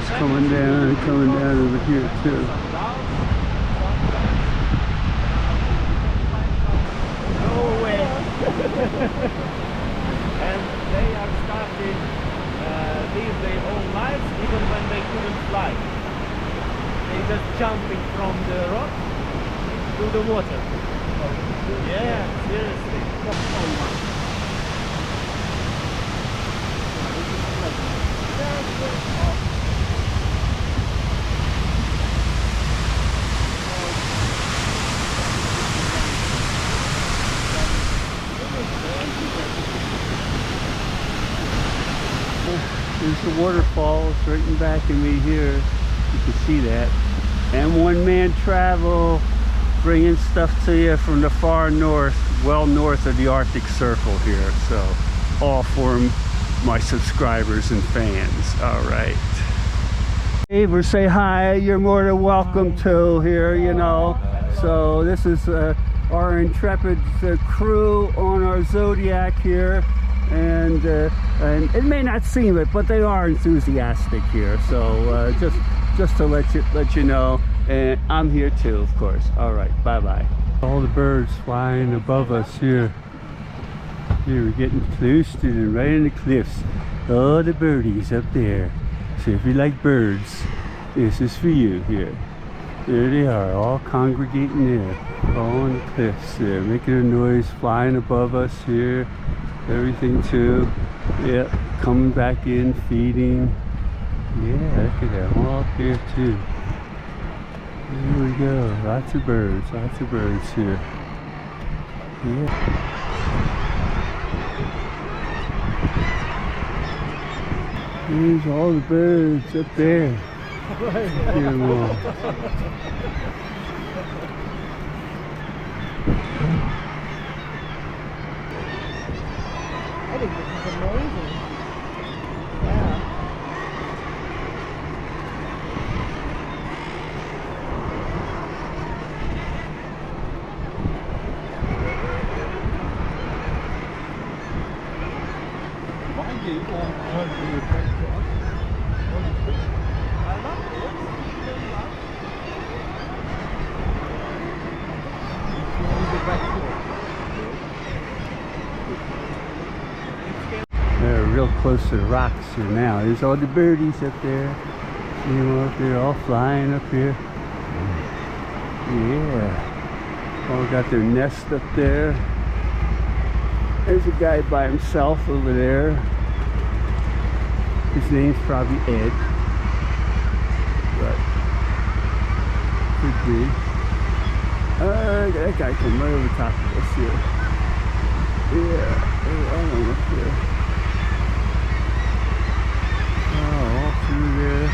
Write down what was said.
falls coming down over here too. No way. And they are starting live their own lives even when they couldn't fly. They just jumping from the rock to the water. Yeah, seriously. There's the waterfalls right in back of me here. You can see that. And one man travel, bringing stuff to you from the far north, well north of the Arctic Circle here. So all for my subscribers and fans. All right. Dave, or say hi. You're more than welcome to here, you know. So this is our intrepid crew on our Zodiac here. And it may not seem it, but they are enthusiastic here. So just to let you know, and I'm here too, of course. All right, bye bye. All the birds flying above us here. Here we're getting close to them, right in the cliffs. All the birdies up there. So if you like birds, this is for you here. There they are, all congregating there, all on the cliffs there, making a noise, flying above us here. Everything too. Yeah, coming back in, feeding. Yeah, look at that, all up here too. Here we go, lots of birds here. Yeah. There's all the birds up there. Guillemots. I think this is amazing. Yeah. Why do you all turn to the back to us? I love it. They're real close to the rocks here now. There's all the birdies up there. See them up there, all flying up here. Yeah. All got their nest up there. There's a guy by himself over there. His name's probably Ed. But could be. That guy come right over top of us here. Yeah. I don't know up there. Oh, all through there.